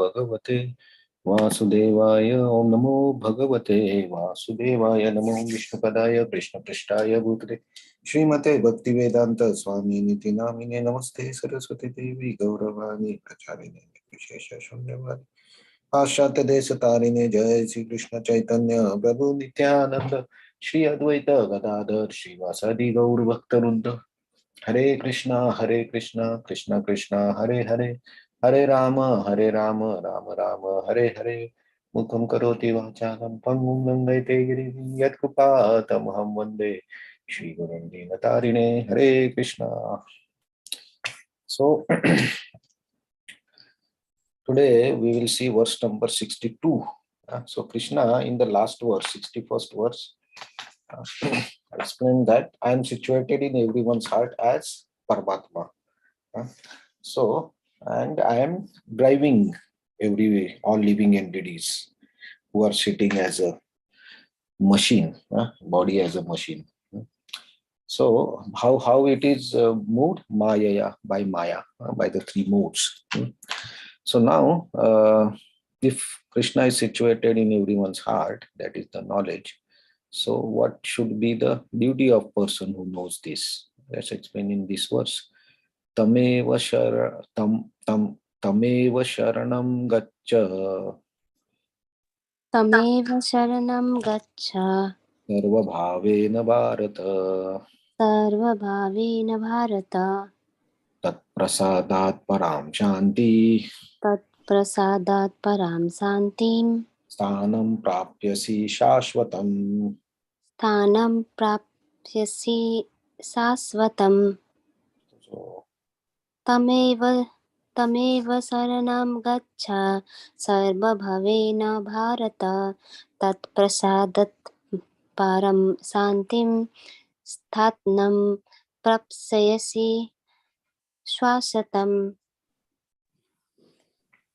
भगवते वासुदेवाय। ओम नमो भगवते वासुदेवाय। नमो विष्णुपदाय कृष्णपृष्ठाय भूतले श्रीमते भक्तिवेदांत स्वामी निति नामिने। नमस्ते सरस्वती देवी गौरवाणी प्रचारिणे विशेष शून्यवादी पाश्चात्य देश तारिणे। जय श्री कृष्ण चैतन्य प्रभु नित्यानंद श्री अद्वैत गदाधर श्रीवासादि गौर भक्तवृंद। हरे कृष्णा कृष्ण कृष्ण हरे हरे, हरे राम राम राम हरे हरे। मुखं करोति वाचालं पङ्गुं लङ्घयते गिरिं यत्कृपातमहं वन्दे श्रीगुरुं दीनतारिणे। हरे Krishna. So today we will see verse number 62. So Krishna in the last verse, 61st verse, explained that I am situated in everyone's heart as Paramatma. So, and I am driving all living entities who are sitting as a machine, body as a machine. So, how it is moved? Maya, by Maya, by the three modes. So now, if Krishna is situated in everyone's heart, that is the knowledge. So, what should be the duty of person who knows this? Let's explain in this verse. तमेव शरणं गच्छ तमेव शरणं गच्छ सर्वभावेन भारत सर्वभावेन भारत तत्प्रसादात् परां शान्ति तत्प्रसादात् परां शान्तिं स्थानं प्राप्यसि शाश्वतम्। स्थानं प्राप्स्यसि शाश्वतम्। तमेव शरणं गच्छ सर्वभावेन भारत तत्प्रसादात् परं शान्तिं स्थानं प्राप्स्यसि शाश्वतम्।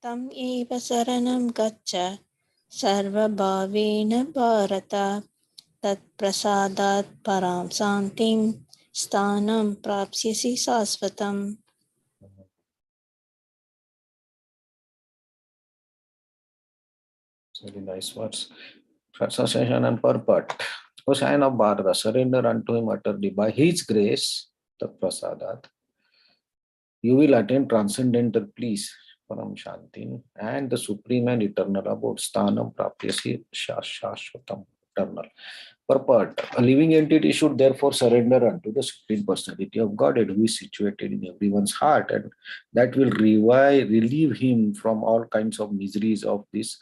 तम एव शरणं गच्छ सर्वभावेन भारत तत्प्रसादात् परां शान्तिं स्थानं प्राप्स्यसि शाश्वतम्। Very nice words. Translation and purport. O sign of Bharata, surrender unto him utterly by his grace, the prasadat. You will attain transcendental peace, param shanti, and the supreme and eternal abode, sthanam prapyasi shashvatam, eternal. Purport. A living entity should therefore surrender unto the Supreme Personality of Godhead, who is situated in everyone's heart, and that will relieve him from all kinds of miseries of this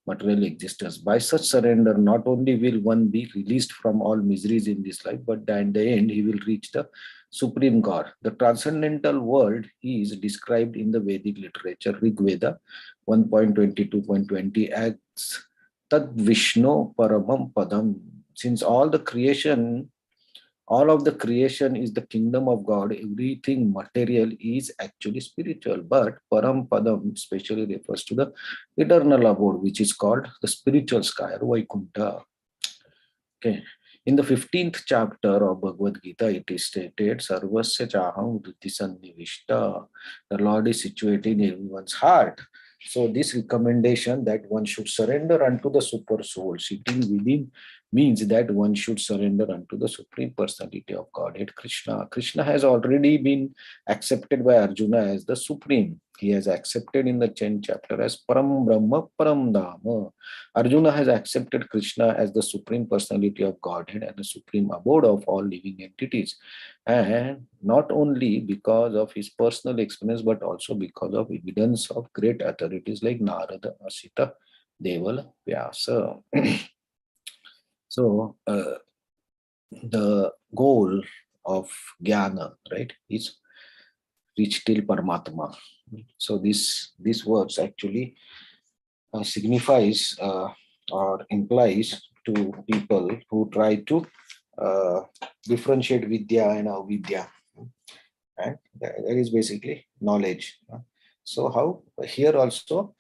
material existence. By such surrender, not only will one be released from all miseries in this life, but in the end, he will reach the Supreme God. The transcendental world is described in the Vedic literature, Rig Veda 1.22.20 as Tad Vishnu Paramam Padam. Since all of the creation is the kingdom of God, everything material is actually spiritual. But Param Padam especially refers to the eternal abode, which is called the spiritual sky, or Vaikuntha. Okay. In the 15th chapter of Bhagavad Gita, it is stated, Sarvasya Chaham Vritti Sannivishta. The Lord is situated in everyone's heart. So this recommendation that one should surrender unto the super soul sitting within means that one should surrender unto the Supreme Personality of Godhead, Krishna. Krishna has already been accepted by Arjuna as the Supreme. He has accepted in the 10th chapter as Param Brahma Param Dhamma. Arjuna has accepted Krishna as the Supreme Personality of Godhead and the Supreme Abode of all living entities. And not only because of his personal experience, but also because of evidence of great authorities like Narada, Asita, Devala, Vyasa. So, the goal of Jnana, right, is reach till Paramatma. So, this words actually signifies or implies to people who try to differentiate Vidya and Avidya. And that is basically knowledge. So, how here also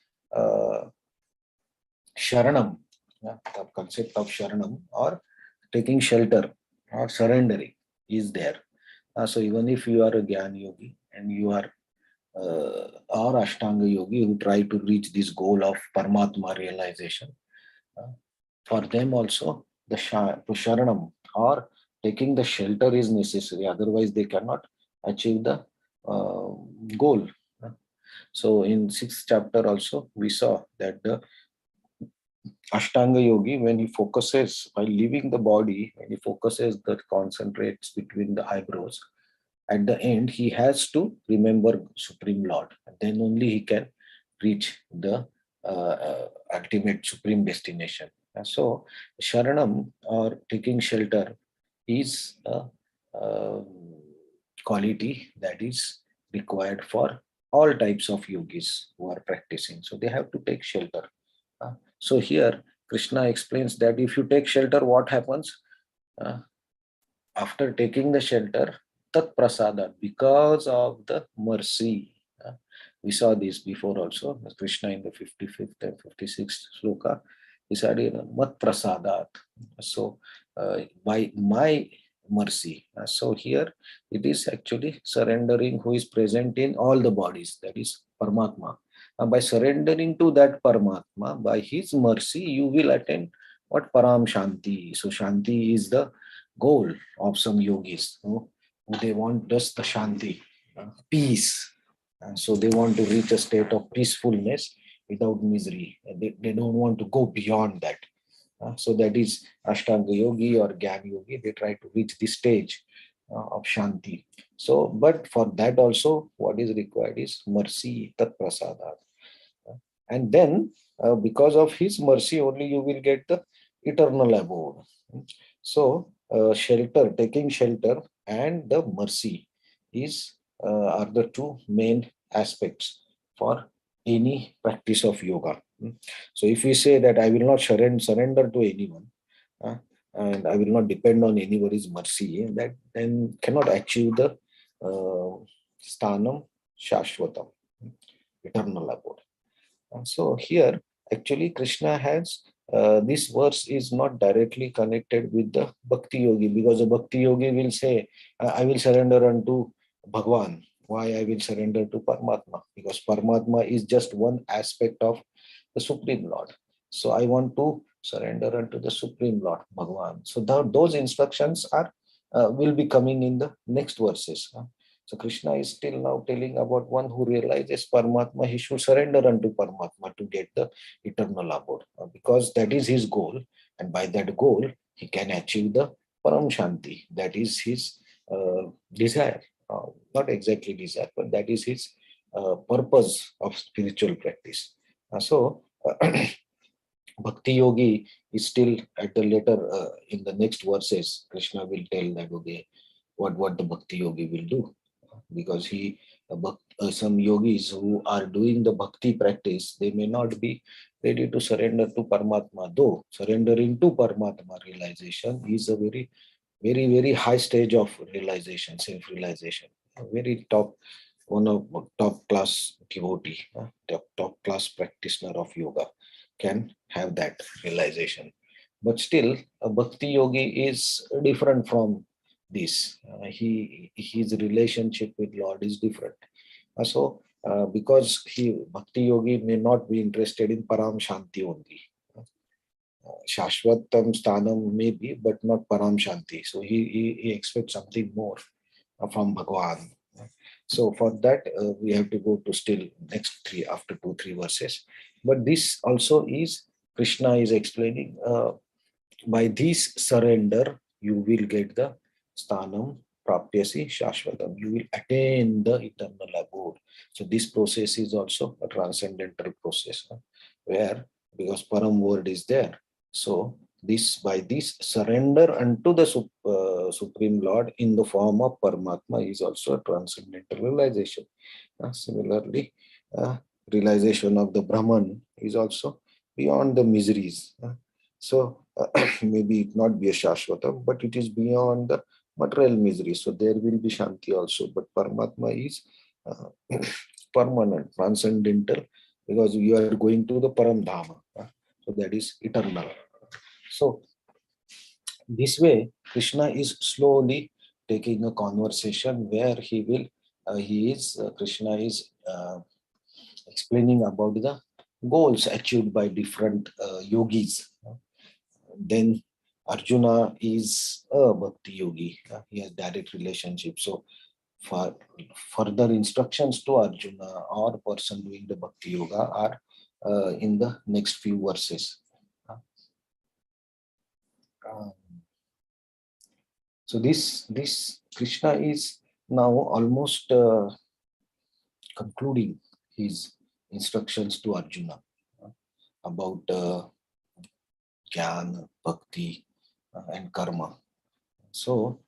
Sharanam, the concept of Sharanam or taking shelter or surrendering is there. So even if you are a Gyan Yogi and you are or Ashtanga yogi who try to reach this goal of Paramatma realization. For them also, the Sharanam or taking the shelter is necessary. Otherwise, they cannot achieve the uh, goal. So in sixth chapter also, we saw that the Ashtanga yogi, when he focuses, while leaving the body, when he focuses that concentrates between the eyebrows, at the end, he has to remember Supreme Lord. And then only he can reach the ultimate supreme destination. So, Sharanam or taking shelter is a quality that is required for all types of yogis who are practicing. So, they have to take shelter. So, here Krishna explains that if you take shelter, what happens? Uh, After taking the shelter, tat prasada, because of the mercy. We saw this before also. Krishna in the 55th and 56th sloka, he said, mat prasadat. So, by my mercy. So, here it is actually surrendering who is present in all the bodies, that is Paramatma. By surrendering to that Paramatma, by his mercy, you will attain what Param Shanti. So, Shanti is the goal of some yogis. They want just the Shanti, peace. So they want to reach a state of peacefulness without misery. They don't want to go beyond that. So that is Ashtanga Yogi or Gyan Yogi. They try to reach the stage of Shanti. So, but for that also, what is required is mercy, Tat Prasadat. And then, because of his mercy, only you will get the eternal abode. So, shelter, taking shelter, and the mercy is are the two main aspects for any practice of yoga. So, if we say that I will not surrender to anyone, uh, and I will not depend on anybody's mercy, that then cannot achieve the sthanam shashvatam, eternal abode. So here, actually, Krishna has this verse is not directly connected with the Bhakti Yogi, because the Bhakti Yogi will say, I will surrender unto Bhagwan. Why I will surrender to Paramatma? Because Paramatma is just one aspect of the Supreme Lord. So I want to surrender unto the Supreme Lord, Bhagwan. So those instructions are will be coming in the next verses. So Krishna is still now telling about one who realizes Paramatma, he should surrender unto Paramatma to get the eternal abode, because that is his goal. And by that goal, he can achieve the Param Shanti. That is his desire. Not exactly desire, but that is his purpose of spiritual practice. So, Bhakti Yogi is still at the later, in the next verses, Krishna will tell that, okay, what the Bhakti Yogi will do, because some yogis who are doing the bhakti practice, they may not be ready to surrender to Paramatma, though surrendering to Paramatma realization is a very, very, very high stage of realization, self-realization. A very top, one of top class devotee, top class practitioner of yoga can have that realization. But still, a bhakti yogi is different from this. His relationship with Lord is different. Because bhakti yogi may not be interested in Param Shanti only. Shashvatam Sthanam maybe, but not Param Shanti. So he expects something more from Bhagwan. So for that, we have to go to still next three, after 2-3 verses. But this also is, Krishna is explaining, by this surrender, you will get the sthanam prapyasi shashvatam. You will attain the eternal abode. So this process is also a transcendental process, where, because Param word is there. So this, by this surrender unto the Supreme Lord in the form of Paramatma, is also a transcendental realization. Similarly, realization of the Brahman is also beyond the miseries. So maybe it not be a Shashvatam, but it is beyond the material misery. So there will be Shanti also. But Paramatma is uh, permanent, transcendental, because you are going to the Param Dhama. So that is eternal. So this way, Krishna is slowly taking a conversation where Krishna is explaining about the goals achieved by different yogis. Then Arjuna is a bhakti yogi. He has direct relationship. So for further instructions to Arjuna or person doing the bhakti yoga are in the next few verses. So this Krishna is now almost concluding his instructions to Arjuna about jnana, bhakti, and karma. So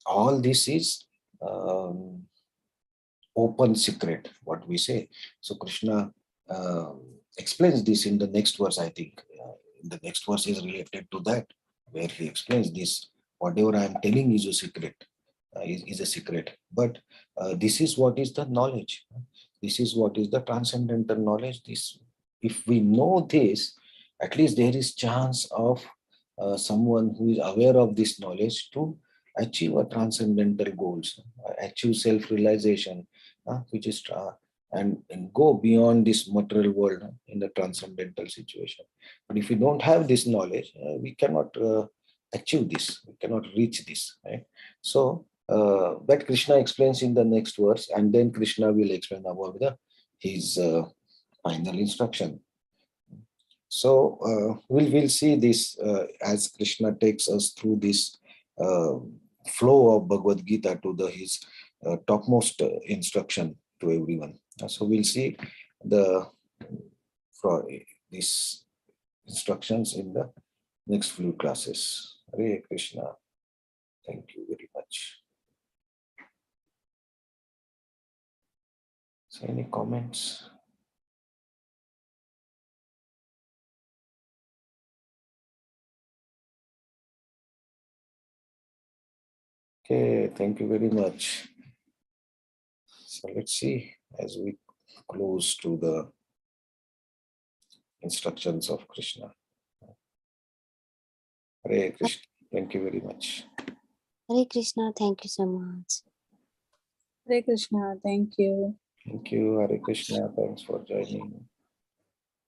all this is open secret, what we say. So Krishna explains this in the next verse, I think. The next verse is related to that, where he explains this. Whatever I am telling is a secret, is a secret. But this is what is the knowledge. This is what is the transcendental knowledge. This, if we know this, at least there is chance of someone who is aware of this knowledge to achieve a transcendental goals, achieve self-realization, which is and go beyond this material world in the transcendental situation. But if we don't have this knowledge, we cannot achieve this, we cannot reach this, right? So that Krishna explains in the next verse, and then Krishna will explain about his final instruction. So we'll see this as Krishna takes us through this flow of Bhagavad Gita to his topmost instruction to everyone. So we'll see the these instructions in the next few classes. Hare Krishna. Thank you very much. So any comments? Okay, thank you very much. So let's see as we close to the instructions of Krishna. Hare Krishna. Thank you very much. Hare Krishna, thank you so much. Hare Krishna, thank you. Thank you, Hare Krishna. Thanks for joining.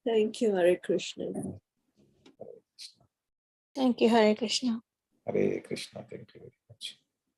Thank you, Hare Krishna. Thank you, Hare Krishna. Hare Krishna. Thank you very much.